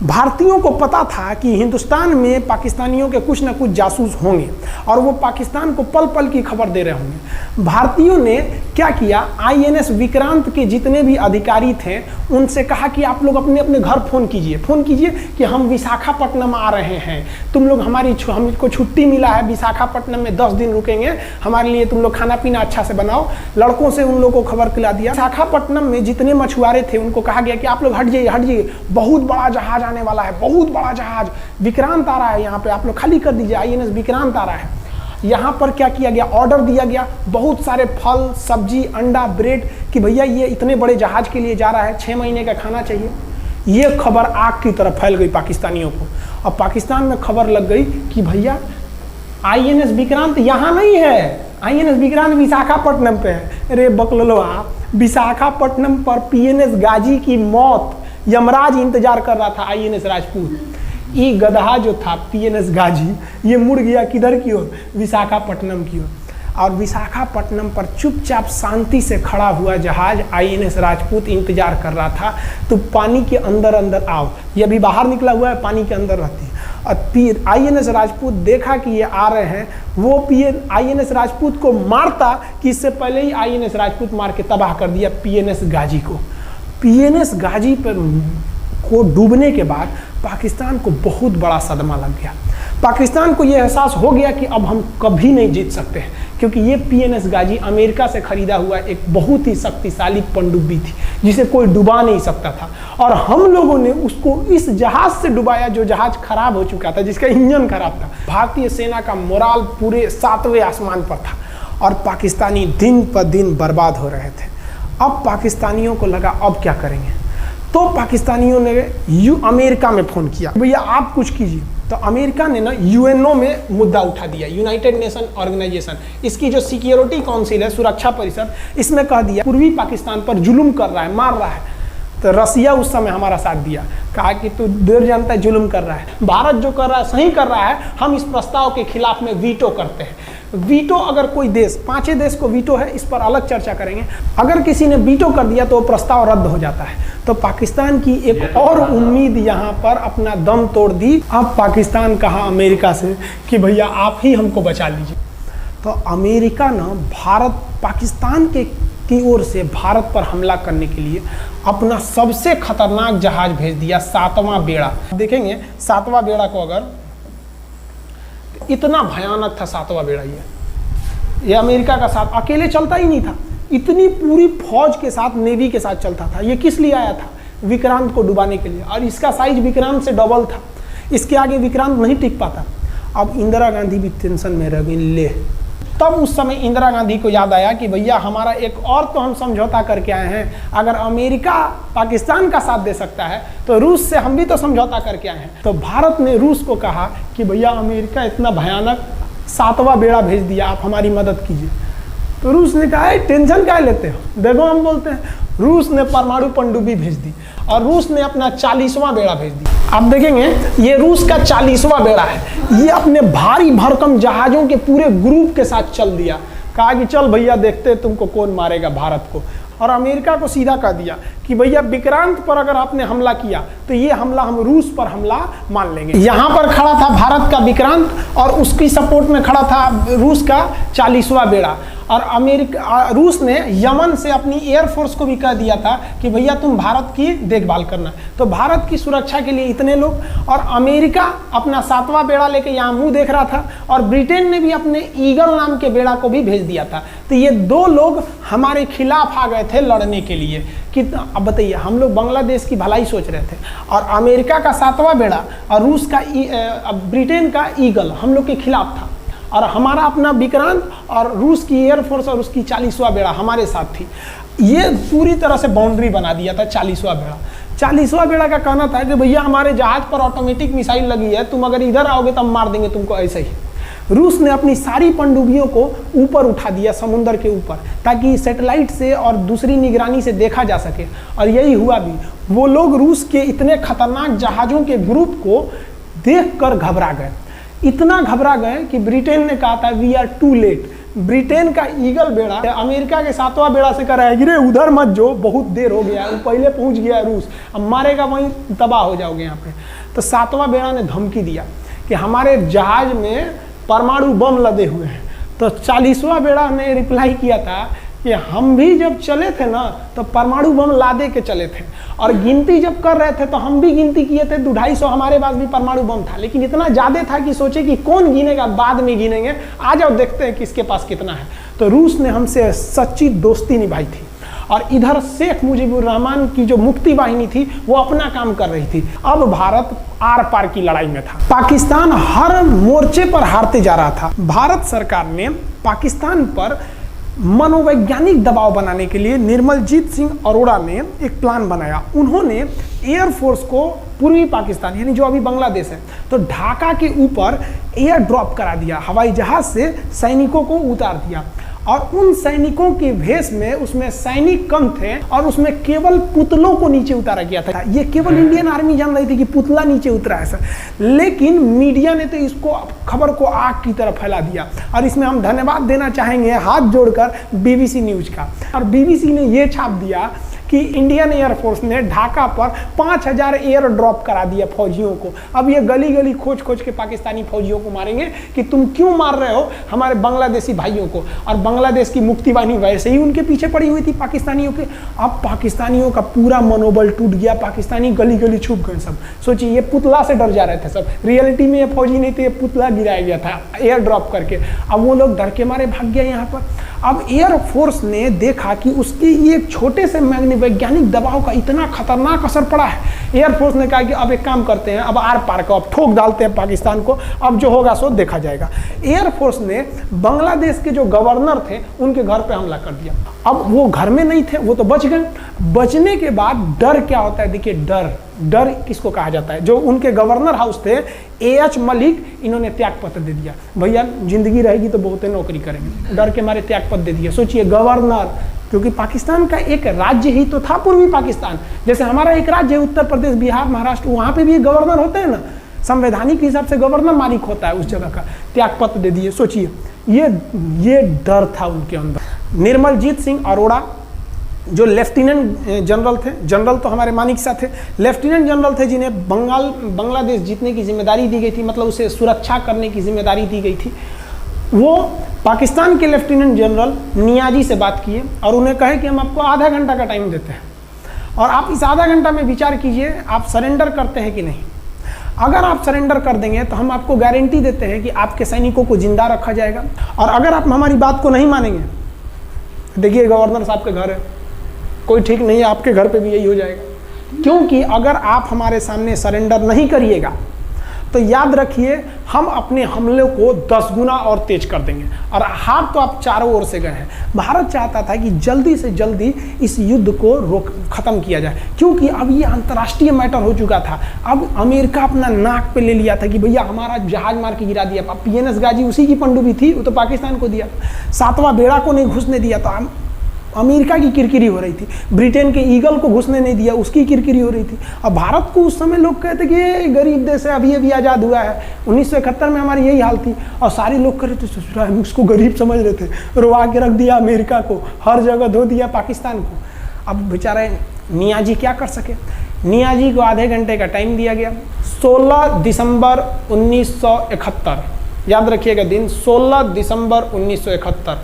भारतीयों को पता था कि हिंदुस्तान में पाकिस्तानियों के कुछ ना कुछ जासूस होंगे और वो पाकिस्तान को पल पल की खबर दे रहे होंगे। भारतीयों ने क्या किया, आईएनएस विक्रांत के जितने भी अधिकारी थे उनसे कहा कि आप लोग अपने अपने घर फ़ोन कीजिए कि हम विशाखापट्टनम आ रहे हैं, तुम लोग हमको छुट्टी मिला है, विशाखापट्टनम में 10 दिन रुकेंगे, हमारे लिए तुम लोग खाना पीना अच्छा से बनाओ। लड़कों से उन लोगों को खबर खिला दिया। विशाखापट्टनम में जितने मछुआरे थे उनको कहा गया कि आप लोग हट जाइए, बहुत बड़ा जहाज आने वाला है, बहुत बड़ा जहाज विक्रांत आ रहा है, यहाँ पे आप लोग खाली कर दीजिए, आईएनएस विक्रांत आ रहा है। यहाँ पर क्या किया गया, ऑर्डर दिया गया, बहुत सारे फल सब्जी अंडा ब्रेड, कि भैया ये इतने बड़े जहाज के लिए जा रहा है, 6 महीने का खाना चाहिए। ये खबर आग की तरफ फैल गई पाकिस्तानियों को, और पाकिस्तान में खबर लग गई कि भैया आईएनएस विक्रांत यहाँ नहीं है, आईएनएस विक्रांत विशाखापट्टनम पे है। अरे बकलोलवा, विशाखापट्टनम पर पीएनएस गाजी की मौत यमराज इंतजार कर रहा था आईएनएस राजपूत। ये गधा जो था पीएनएस गाजी, ये मुड़ गया किधर की ओर? विशाखापट्टनम की ओर। और विशाखापट्टनम पर चुपचाप शांति से खड़ा हुआ जहाज आईएनएस राजपूत इंतजार कर रहा था, तो पानी के अंदर अंदर आओ। ये अभी बाहर निकला हुआ है, पानी के अंदर रहती है। और फिर आईएनएस राजपूत देखा कि ये आ रहे हैं, वो आईएनएस राजपूत को मारता कि इससे पहले ही आईएनएस राजपूत मार के तबाह कर दिया पीएनएस गाजी को। पीएनएस गाजी पर को डूबने के बाद पाकिस्तान को बहुत बड़ा सदमा लग गया। पाकिस्तान को यह एहसास हो गया कि अब हम कभी नहीं जीत सकते हैं, क्योंकि ये पीएनएस गाजी अमेरिका से खरीदा हुआ एक बहुत ही शक्तिशाली पनडुब्बी थी जिसे कोई डुबा नहीं सकता था, और हम लोगों ने उसको इस जहाज से डुबाया जो जहाज खराब हो चुका था, जिसका इंजन खराब था। भारतीय सेना का मोराल पूरे 7वें आसमान पर था और पाकिस्तानी दिन पर दिन बर्बाद हो रहे थे। अब पाकिस्तानियों को लगा अब क्या करेंगे, तो पाकिस्तानियों ने अमेरिका में फ़ोन किया, भैया आप कुछ कीजिए। तो अमेरिका ने ना यूएनओ में मुद्दा उठा दिया, यूनाइटेड नेशन ऑर्गेनाइजेशन, इसकी जो सिक्योरिटी काउंसिल है, सुरक्षा परिषद, इसमें कह दिया पूर्वी पाकिस्तान पर जुल्म कर रहा है, मार रहा है। तो रसिया उस समय हमारा साथ दिया, कहा कि तू देर जानता है जुल्म कर रहा है, भारत जो कर रहा है सही कर रहा है, हम इस प्रस्ताव के खिलाफ में वीटो करते हैं। वीटो अगर कोई देश, 5 देश को वीटो है, इस पर अलग चर्चा करेंगे, अगर किसी ने वीटो कर दिया तो वो प्रस्ताव रद्द हो जाता है। तो पाकिस्तान की एक और उम्मीद यहाँ पर अपना दम तोड़ दी। अब पाकिस्तान कहा अमेरिका से कि भैया आप ही हमको बचा लीजिए। तो अमेरिका ना पाकिस्तान की ओर से भारत पर हमला करने के लिए अपना सबसे खतरनाक जहाज भेज दिया, 7वां बेड़ा। देखेंगे 7वां बेड़ा को, अगर इतना भयानक था 7वां बेड़ा, ये अमेरिका का साथ अकेले चलता ही नहीं था, इतनी पूरी फौज के साथ, नेवी के साथ चलता था। ये किस लिए आया था? विक्रांत को डुबाने के लिए, और इसका साइज विक्रांत से डबल था, इसके आगे विक्रांत नहीं टिक पाता। अब इंदिरा गांधी भी टेंशन में रह गई, ले तब उस समय इंदिरा गांधी को याद आया कि भैया हमारा एक और तो हम समझौता करके आए हैं, अगर अमेरिका पाकिस्तान का साथ दे सकता है तो रूस से हम भी तो समझौता करके आए हैं। तो भारत ने रूस को कहा कि भैया अमेरिका इतना भयानक 7वां बेड़ा भेज दिया, आप हमारी मदद कीजिए। तो रूस ने कहा टेंशन क्या लेते हो, देखो हम बोलते हैं। रूस ने परमाणु पनडुब्बी भेज दी और रूस ने अपना 40वां बेड़ा भेज दिया। आप देखेंगे ये रूस का 40वां बेड़ा है। ये अपने भारी भरकम जहाजों के पूरे ग्रुप के साथ चल दिया, कहा कि चल भैया देखते तुमको कौन मारेगा भारत को। और अमेरिका को सीधा कह दिया कि भैया विक्रांत पर अगर आपने हमला किया तो ये हमला हम रूस पर हमला मान लेंगे। यहाँ पर खड़ा था भारत का विक्रांत और उसकी सपोर्ट में खड़ा था रूस का 40वां बेड़ा। और रूस ने यमन से अपनी एयरफोर्स को भी कह दिया था कि भैया तुम भारत की देखभाल करना। तो भारत की सुरक्षा के लिए इतने लोग, और अमेरिका अपना 7वां बेड़ा लेके यहाँ मुंह देख रहा था, और ब्रिटेन ने भी अपने ईगल नाम के बेड़ा को भी भेज दिया था। तो ये 2 लोग हमारे खिलाफ आ गए थे लड़ने के लिए। कितना, अब बताइए, हम लोग बांग्लादेश की भलाई सोच रहे थे और अमेरिका का 7वां बेड़ा और रूस का ब्रिटेन का ईगल हम लोग के खिलाफ था, और हमारा अपना विक्रांत और रूस की एयरफोर्स और उसकी 40वां बेड़ा हमारे साथ थी। ये पूरी तरह से बाउंड्री बना दिया था 40वां बेड़ा। 40वां बेड़ा का कहना था कि भैया हमारे जहाज पर ऑटोमेटिक मिसाइल लगी है, तुम अगर इधर आओगे तो हम मार देंगे तुमको ऐसे ही। रूस ने अपनी सारी पनडुब्बियों को ऊपर उठा दिया समुद्र के ऊपर, ताकि सैटेलाइट से और दूसरी निगरानी से देखा जा सके, और यही हुआ भी। वो लोग रूस के इतने खतरनाक जहाज़ों के ग्रुप को देखकर घबरा गए, इतना घबरा गए कि ब्रिटेन ने कहा था we are too late. Britain का ईगल बेड़ा अमेरिका के 7वां बेड़ा से कह रहा है कि रे उधर मत जो, बहुत देर हो गया, वो पहले पहुंच गया रूस, अब मारेगा वहीं तबाह हो जाओगे यहाँ पे। तो 7वां बेड़ा ने धमकी दिया कि हमारे जहाज में परमाणु बम लदे हुए हैं। तो 40वां बेड़ा ने रिप्लाई किया था कि हम भी जब चले थे ना तो परमाणु बम लादे के चले थे, और गिनती जब कर रहे थे तो हम भी गिनती किए थे 250 हमारे पास भी परमाणु बम था, लेकिन इतना ज़्यादा था कि सोचे कि कौन गिनेगा, बाद में गिनेंगे, आ जाओ देखते हैं किसके पास कितना है। तो रूस ने हमसे सच्ची दोस्ती निभाई थी, और इधर शेख मुजीबुर रहमान की जो मुक्ति वाहिनी थी वो अपना काम कर रही थी। अब भारत आर पार की लड़ाई में था, पाकिस्तान हर मोर्चे पर हारते जा रहा था। भारत सरकार ने पाकिस्तान पर मनोवैज्ञानिक दबाव बनाने के लिए निर्मलजीत सिंह अरोड़ा ने एक प्लान बनाया। उन्होंने एयरफोर्स को पूर्वी पाकिस्तान यानी जो अभी बांग्लादेश है, तो ढाका के ऊपर एयर ड्रॉप करा दिया, हवाई जहाज से सैनिकों को उतार दिया, और उन सैनिकों के भेष में उसमें सैनिक कम थे और उसमें केवल पुतलों को नीचे उतारा गया था। ये केवल इंडियन आर्मी जान रही थी कि पुतला नीचे उतरा है सर, लेकिन मीडिया ने तो इसको खबर को आग की तरह फैला दिया। और इसमें हम धन्यवाद देना चाहेंगे हाथ जोड़कर BBC न्यूज का। और BBC ने ये छाप दिया कि इंडियन एयरफोर्स ने ढाका पर 5000 एयर ड्रॉप करा दिया फौजियों को। अब ये गली गली खोज खोज के पाकिस्तानी फौजियों को मारेंगे कि तुम क्यों मार रहे हो हमारे बांग्लादेशी भाइयों को। और बांग्लादेश की मुक्ति वाहिनी वैसे ही उनके पीछे पड़ी हुई थी पाकिस्तानियों के। अब पाकिस्तानियों का पूरा मनोबल टूट गया, पाकिस्तानी गली गली छुप गए सब। सोचिए, ये पुतला से डर जा रहे थे सब, रियलिटी में ये फौजी नहीं थे, ये पुतला गिराया गया था एयर ड्रॉप करके। अब वो लोग डर के मारे भाग गया यहाँ पर। अब एयरफोर्स ने देखा कि उसके ये छोटे से वैज्ञानिक दबाव का इतना खतरनाक असर पड़ा है। एयरफोर्स ने कहा कि अब एक काम करते हैं, अब आर पार को अब ठोक डालते हैं पाकिस्तान को, अब जो होगा सो देखा जाएगा। एयरफोर्स ने बांग्लादेश के जो गवर्नर थे उनके घर पे हमला कर दिया। अब वो घर में नहीं थे, वो तो बच गए। बचने के बाद डर क्या होता है, देखिए डर किसको कहा जाता है। जो उनके गवर्नर हाउस थे AH मलिक, इन्होंने त्याग पत्र दे दिया, भैया जिंदगी रहेगी तो बहुत नौकरी करेंगे, डर के मारे त्याग पत्र दे दिया। सोचिए, गवर्नर, क्योंकि पाकिस्तान का एक राज्य ही तो था पूर्वी पाकिस्तान, जैसे हमारा एक राज्य है उत्तर प्रदेश, बिहार, महाराष्ट्र, वहाँ पे भी गवर्नर होते हैं ना, संवैधानिक हिसाब से गवर्नर मालिक होता है उस जगह का। त्याग पत्र दे दिए। सोचिए, ये डर था उनके अंदर। निर्मलजीत सिंह अरोड़ा जो लेफ्टिनेंट जनरल थे, जनरल तो हमारे मानिक शाह थे, लेफ्टिनेंट जनरल थे जिन्हें बांग्लादेश जीतने की जिम्मेदारी दी गई थी, मतलब उसे सुरक्षा करने की जिम्मेदारी दी गई थी। वो पाकिस्तान के लेफ्टिनेंट जनरल नियाजी से बात किए और उन्हें कहे कि हम आपको आधा घंटा का टाइम देते हैं और आप इस आधा घंटा में विचार कीजिए आप सरेंडर करते हैं कि नहीं। अगर आप सरेंडर कर देंगे तो हम आपको गारंटी देते हैं कि आपके सैनिकों को जिंदा रखा जाएगा, और अगर आप हमारी बात को नहीं मानेंगे, देखिए गवर्नर साहब के घर है, कोई ठीक नहीं है, आपके घर पे भी यही हो जाएगा। क्योंकि अगर आप हमारे सामने सरेंडर नहीं करिएगा तो याद रखिए हम अपने हमले को 10 गुना और तेज कर देंगे। और हार तो आप चारों ओर से गए हैं। भारत चाहता था कि जल्दी से जल्दी इस युद्ध को खत्म किया जाए, क्योंकि अब ये अंतर्राष्ट्रीय मैटर हो चुका था। अब अमेरिका अपना नाक पे ले लिया था कि भैया हमारा जहाज मार के गिरा दिया। PNS गाजी उसी की पनडुब्बी थी, वो तो पाकिस्तान को दिया। 7वां बेड़ा को नहीं घुसने दिया, तो अमेरिका की किरकिरी हो रही थी। ब्रिटेन के ईगल को घुसने नहीं दिया, उसकी किरकिरी हो रही थी। और भारत को उस समय लोग कहते कि ये गरीब देश है, अभी आज़ाद हुआ है। 1971 में हमारी यही हाल थी। और सारे लोग कह रहे थे ससुरा हम उसको गरीब समझ रहे थे, रोवा के रख दिया अमेरिका को, हर जगह धो दिया पाकिस्तान को। अब बेचारे नियाजी क्या कर सके। नियाजी को आधे घंटे का टाइम दिया गया। 16 दिसंबर 1971, याद रखिएगा दिन, 16 दिसंबर 1971।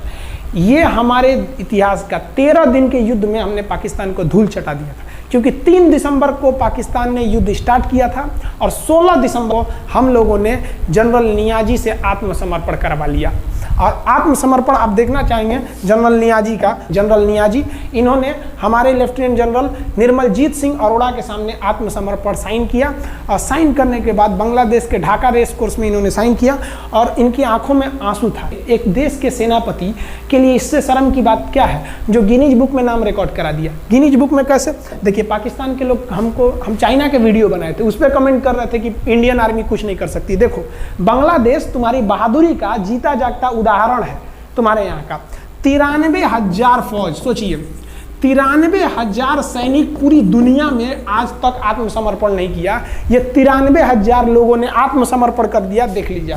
ये हमारे इतिहास का 13 दिन के युद्ध में हमने पाकिस्तान को धूल चटा दिया था, क्योंकि 3 दिसंबर को पाकिस्तान ने युद्ध स्टार्ट किया था और 16 दिसंबर को हम लोगों ने जनरल नियाजी से आत्मसमर्पण करवा लिया। और आत्मसमर्पण आप देखना चाहेंगे जनरल नियाजी का। जनरल नियाजी इन्होंने हमारे लेफ्टिनेंट जनरल निर्मलजीत सिंह अरोड़ा के सामने आत्मसमर्पण साइन किया। और साइन करने के बाद बांग्लादेश के ढाका रेस कोर्स में इन्होंने साइन किया और इनकी आंखों में आंसू था। एक देश के सेनापति के लिए इससे शर्म की बात क्या है, जो गिनीज बुक में नाम रिकॉर्ड करा दिया। गिनीज बुक में कैसे? देखिए, पाकिस्तान के लोग हम चाइना के वीडियो बनाए थे, उस पर कमेंट कर रहे थे कि इंडियन आर्मी कुछ नहीं कर सकती। देखो, बांग्लादेश तुम्हारी बहादुरी का जीता जागता उदाहरण है। तुम्हारे यहाँ का 93,000 फौज, सोचिए 93,000 सैनिक पूरी दुनिया में आज तक आत्मसमर्पण नहीं किया। ये 93,000 लोगों ने आत्मसमर्पण कर दिया। देख लीजिए,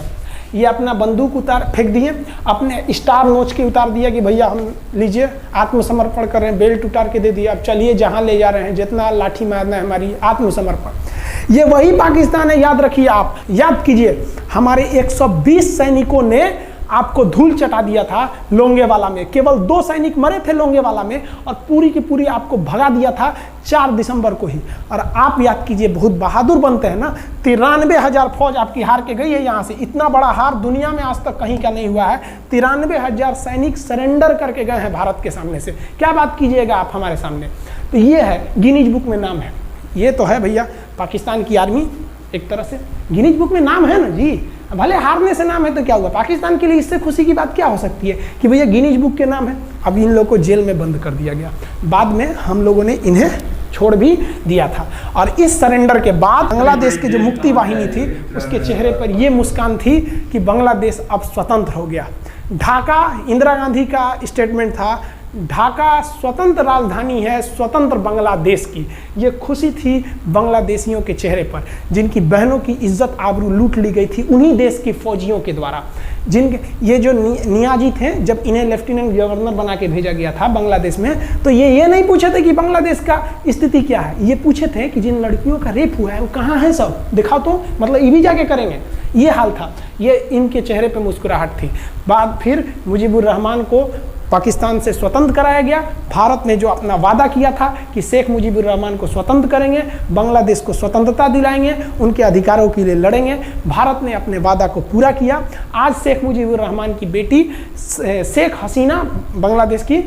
ये अपना बंदूक फेंक दिए, अपने स्टार नोच के उतार दिया कि भैया हम लीजिए आत्मसमर्पण कर रहे हैं, बेल्ट उतार के दे दिया, अब चलिए जहाँ ले जा रहे हैं, जितना लाठी मारना है हमारी, आत्मसमर्पण। ये वही पाकिस्तान है, याद रखिए। आप याद कीजिए, हमारे 120 सैनिकों ने आपको धूल चटा दिया था लोंगेवाला में। केवल 2 सैनिक मरे थे लोंगेवाला में और पूरी की पूरी आपको भगा दिया था 4 दिसंबर को ही। और आप याद कीजिए, बहुत बहादुर बनते हैं ना। 93,000 फौज आपकी हार के गई है यहाँ से। इतना बड़ा हार दुनिया में आज तक कहीं का नहीं हुआ है। 93,000 सैनिक सरेंडर करके गए हैं भारत के सामने से। क्या बात कीजिएगा आप हमारे सामने। तो ये है, गिनीज बुक में नाम है। ये तो है भैया पाकिस्तान की आर्मी, एक तरह से गिनीज बुक में नाम है ना जी। भले हारने से नाम है तो क्या हुआ, पाकिस्तान के लिए इससे खुशी की बात क्या हो सकती है कि भैया गिनीज बुक के नाम है। अब इन लोगों को जेल में बंद कर दिया गया। बाद में हम लोगों ने इन्हें छोड़ भी दिया था। और इस सरेंडर के बाद बांग्लादेश की जो मुक्ति वाहिनी थी, उसके चेहरे पर यह मुस्कान थी कि बांग्लादेश अब स्वतंत्र हो गया। ढाका इंदिरा गांधी का स्टेटमेंट था, ढाका स्वतंत्र राजधानी है स्वतंत्र बांग्लादेश की। ये खुशी थी बांग्लादेशियों के चेहरे पर, जिनकी बहनों की इज्जत आबरू लूट ली गई थी उन्हीं देश के फौजियों के द्वारा। जिनके ये जो नियाजी थे, जब इन्हें लेफ्टिनेंट गवर्नर बना के भेजा गया था बांग्लादेश में, तो ये नहीं पूछे थे कि बांग्लादेश का स्थिति क्या है। ये पूछे थे कि जिन लड़कियों का रेप हुआ है वो कहाँ है, सब दिखाओ तो, मतलब ये भी जाके करेंगे। ये हाल था। ये इनके चेहरे पर मुस्कुराहट थी। बाद फिर मुजीबुर रहमान को पाकिस्तान से स्वतंत्र कराया गया। भारत ने जो अपना वादा किया था कि शेख मुजीबुर रहमान को स्वतंत्र करेंगे, बांग्लादेश को स्वतंत्रता दिलाएंगे, उनके अधिकारों के लिए लड़ेंगे, भारत ने अपने वादा को पूरा किया। आज शेख मुजीबुर रहमान की बेटी शेख हसीना बांग्लादेश की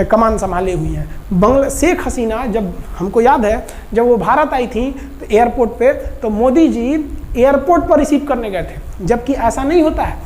कमान संभाले हुई हैं। शेख हसीना, जब हमको याद है जब वो भारत आई थी तो एयरपोर्ट पे, तो मोदी जी एयरपोर्ट पर रिसीव करने गए थे, जबकि ऐसा नहीं होता है।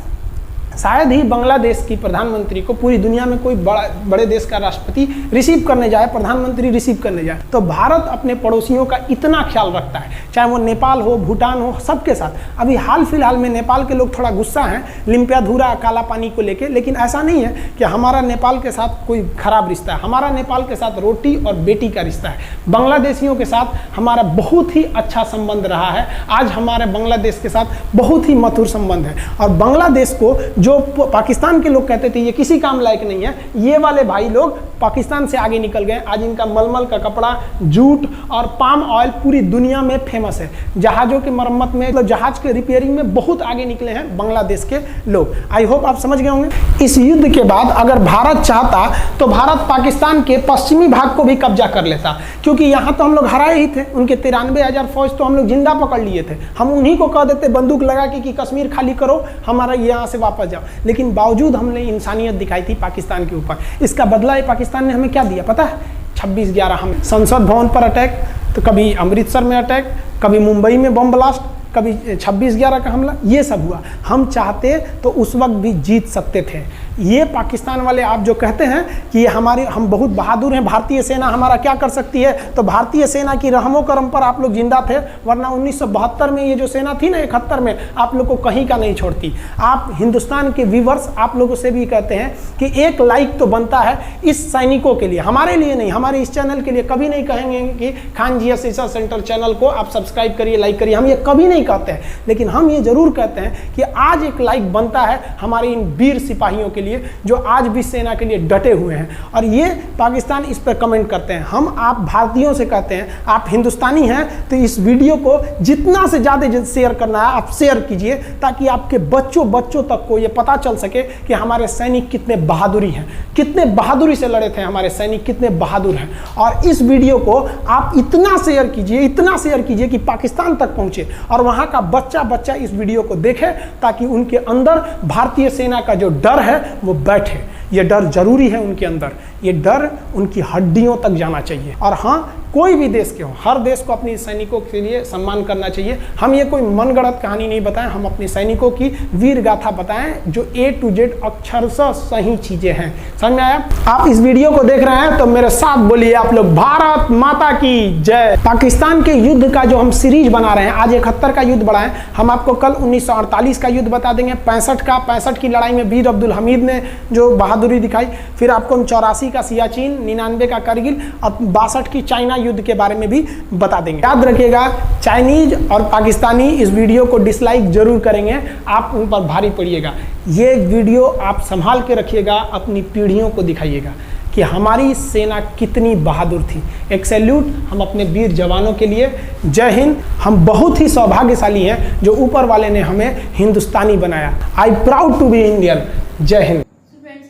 शायद ही बांग्लादेश की प्रधानमंत्री को पूरी दुनिया में कोई बड़े देश का राष्ट्रपति रिसीव करने जाए, प्रधानमंत्री रिसीव करने जाए। तो भारत अपने पड़ोसियों का इतना ख्याल रखता है, चाहे वो नेपाल हो, भूटान हो, सबके साथ। अभी हाल फिलहाल में नेपाल के लोग थोड़ा गुस्सा हैं लिम्पियाधुरा काला पानी को लेके, लेकिन ऐसा नहीं है कि हमारा नेपाल के साथ कोई खराब रिश्ता है। हमारा नेपाल के साथ रोटी और बेटी का रिश्ता है। बांग्लादेशियों के साथ हमारा बहुत ही अच्छा संबंध रहा है। आज हमारे बांग्लादेश के साथ बहुत ही मधुर संबंध है। और बांग्लादेश को जो पाकिस्तान के लोग कहते थे ये किसी काम लायक नहीं है, ये वाले भाई लोग पाकिस्तान से आगे निकल गए। आज इनका मलमल का कपड़ा, जूट और पाम ऑयल पूरी दुनिया में फेमस है। जहाज़ों की मरम्मत में, मतलब जहाज के रिपेयरिंग में बहुत आगे निकले हैं बांग्लादेश के लोग। आई होप आप समझ गए होंगे। इस युद्ध के बाद अगर भारत चाहता तो भारत पाकिस्तान के पश्चिमी भाग को भी कब्जा कर लेता, क्योंकि यहाँ तो हम लोग हराए ही थे। उनके 93,000 फौज तो हम लोग जिंदा पकड़ लिए थे। हम उन्हीं को कह देते बंदूक लगा के कि कश्मीर खाली करो, हमारा यहाँ से वापस जाओ। लेकिन बावजूद हमने इंसानियत दिखाई थी पाकिस्तान के ऊपर। इसका बदला ये पाकिस्तान ने हमें क्या दिया पता है? 26/11 हम संसद भवन पर अटैक, तो कभी अमृतसर में अटैक, कभी मुंबई में बम ब्लास्ट, कभी 26/11 का हमला, ये सब हुआ। हम चाहते तो उस वक्त भी जीत सकते थे। ये पाकिस्तान वाले आप जो कहते हैं कि हम बहुत बहादुर हैं, भारतीय सेना हमारा क्या कर सकती है, तो भारतीय सेना की रहमो करम पर आप लोग जिंदा थे, वरना 1972 में ये जो सेना थी ना 71 में, आप लोग को कहीं का नहीं छोड़ती। आप हिंदुस्तान के व्यूवर्स आप लोगों से भी कहते हैं कि एक लाइक तो बनता है इस सैनिकों के लिए, हमारे लिए नहीं, हमारे इस चैनल के लिए। कभी नहीं कहेंगे कि खान जी रिसर्च सेंटर चैनल को आप सब्सक्राइब करिए, लाइक करिए, हम ये कभी नहीं कहते हैं, लेकिन हम ये जरूर कहते हैं कि आज एक लाइक बनता है हमारे इन वीर सिपाहियों के लिए जो आज भी सेना के लिए डटे हुए हैं। और ये पाकिस्तान इस पर कमेंट करते हैं। हम आप भारतीयों से कहते हैं, आप हिंदुस्तानी हैं तो इस वीडियो को जितना से ज़्यादा शेयर करना है आप शेयर कीजिए, ताकि आपके बच्चों तक को ये पता चल सके कि हमारे सैनिक कितने बहादुरी हैं, कितने बहादुरी से लड़े थे हमारे सैनिक, कितने बहादुर हैं। और इस वीडियो को आप इतना शेयर कीजिए कि पाकिस्तान तक पहुंचे और वहां का बच्चा इस वीडियो को देखे, ताकि उनके अंदर भारतीय सेना का जो डर है वो बैठे। ये डर जरूरी है उनके अंदर, ये डर उनकी हड्डियों तक जाना चाहिए। और हाँ, कोई भी देश के हो, हर देश को अपने सैनिकों के लिए सम्मान करना चाहिए। हम ये कोई मनगढ़ंत कहानी नहीं बताएं, हम अपने सैनिकों की वीर गाथा बताएं जो A to Z अक्षरशः सही चीजें हैं। समझ में आया? आप इस वीडियो को देख रहे हैं तो मेरे साथ बोलिए आप लोग, भारत माता की जय। पाकिस्तान के युद्ध का जो हम सीरीज बना रहे हैं, आज 71 का युद्ध बढ़ाएं, हम आपको कल 1948 का युद्ध बता देंगे, 65 की लड़ाई में वीर अब्दुल हमीद ने जो बहादुरी दिखाई, फिर आपको 84 का सियाचिन, 99 का करगिल और 62 की चाइना युद्ध के बारे में भी बता देंगे। याद रखिएगा, चाइनीज और पाकिस्तानी इस वीडियो को डिसलाइक जरूर करेंगे, आप उन पर भारी पड़िएगा। ये वीडियो आप संभाल के रखिएगा, अपनी पीढ़ियों को दिखाइएगा कि हमारी सेना कितनी बहादुर थी। एक सैल्यूट हम अपने वीर जवानों के लिए। जय हिंद। हम बहुत ही सौभाग्यशाली हैं जो ऊपर वाले ने हमें हिंदुस्तानी बनाया। I proud to be Indian. जय हिंद।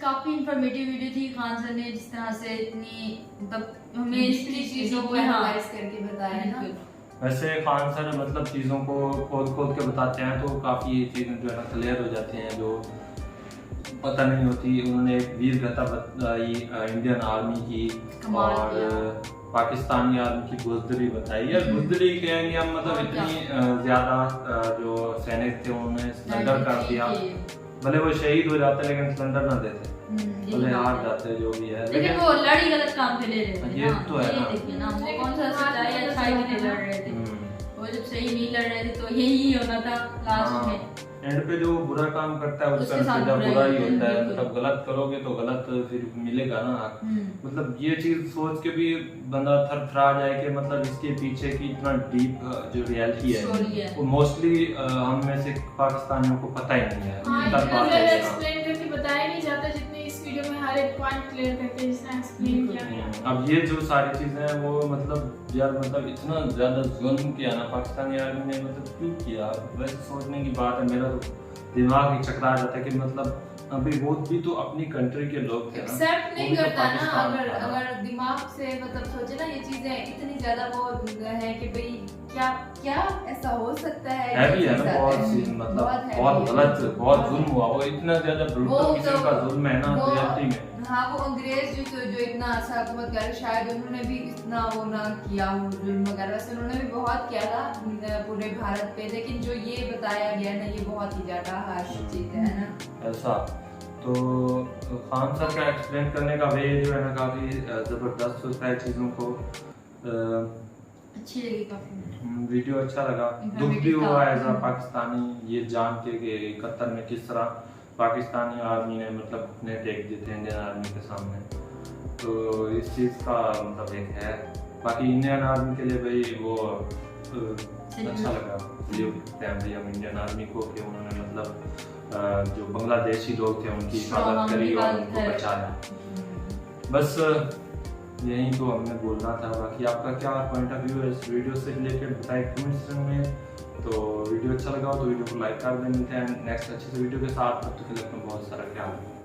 काफी इंफॉर्मेटिव वीडियो थी। खान सर ने जिस तरह से इतनी मतलब हमें इतनी चीजों को एनालाइज करके बताया है ना। वैसे खान सर मतलब चीज़ों को खोद के बताते हैं तो काफ़ी चीज़ें जो है ना क्लियर हो जाती हैं जो पता नहीं होती। उन्होंने एक वीर गाथा बताई इंडियन आर्मी की और पाकिस्तानी आर्मी की बुज़दिली बताई। यार बुज़दिली कहेंगे हम, मतलब इतनी ज़्यादा जो सैनिक थे उन्होंने सरेंडर कर दिया, भले वो शहीद हो जाते लेकिन सिलेंडर ना देते, भले हार जाते जो भी है, लेकिन वो लड़ी गलत काम पे ले रहे थे। ये तो है ना, देखिए ना वो कौन सा सच्चाई है, अच्छाई के लिए लड़ रहे थे। वो जब सही नहीं लड़ रहे थे तो यही होना था लास्ट में। एंड पे जो बुरा काम करता है उसका नतीजा बुरा ही होता है। मतलब गलत करोगे तो गलत फिर मिलेगा ना। मतलब ये चीज सोच के भी बंदा थरथरा जाए कि मतलब इसके पीछे की इतना डीप जो रियलिटी है वो मोस्टली हम में से पाकिस्तानियों को पता ही नहीं है। एक्सप्लेन करके बताया नहीं जाता जितने इस वीडियो में हर एक पॉइंट क्लियर करके जिसने एक्सप्लेन किया। अब ये जो सारी चीजें हैं वो मतलब यार मतलब इतना ज्यादा जुल्म किया ना पाकिस्तानी आर्मी ने, मतलब क्यों किया? वैसे सोचने की बात है, मेरा तो दिमाग ही चकरा जाता है कि मतलब अभी वो भी तो अपनी कंट्री के लोग थे ना, एक्सेप्ट नहीं करता ना। अगर दिमाग से मतलब सोचे ना ये चीजें इतनी ज्यादा वो है कि भाई क्या ऐसा हो सकता है भी है ना। बहुत बहुत गलत, बहुत जुल्म हुआ, वो इतना ज्यादा ब्रूटल किस्म का जुल्म है ना रियलिटी में। हाँ, वो अंग्रेज जो इतना अच्छा हुकूमत कर, शायद उन्होंने भी इतना वो ना किया हो जुल्म वगैरह। वैसे उन्होंने भी बहुत किया था पूरे भारत पे, लेकिन जो ये बताया गया ना ये बहुत ही ज्यादा हार्श चीज है ना। ऐसा तो खान सर का एक्सप्लेन करने का वे जो है ना काफी जबरदस्त होता है चीजों को। अच्छी लगी काफी, वीडियो अच्छा लगा। दुख भी हुआ एज अ पाकिस्तानी ये जान के कि 71 में किस तरह पाकिस्तानी आर्मी ने मतलब अपने टेक दिए थे इंडियन आर्मी के सामने। तो इस चीज़ का मतलब एक है। बाकी इंडियन आर्मी के लिए भाई वो अच्छा लगा भाई हम इंडियन आर्मी को कि उन्होंने मतलब जो बांग्लादेशी लोग थे उनकी हिफाजत करी और उनको बचाया। बस यही तो हमने बोलना था। बाकी आपका क्या पॉइंट ऑफ व्यू है इस वीडियो से रिलेटेड बताएं कमेंट सेक्शन में। तो वीडियो अच्छा लगा हो तो वीडियो को लाइक कर दें। मिलते हैं नेक्स्ट अच्छे से वीडियो के साथ। तब तक के लिए अपना बहुत सारा ख्याल रखें।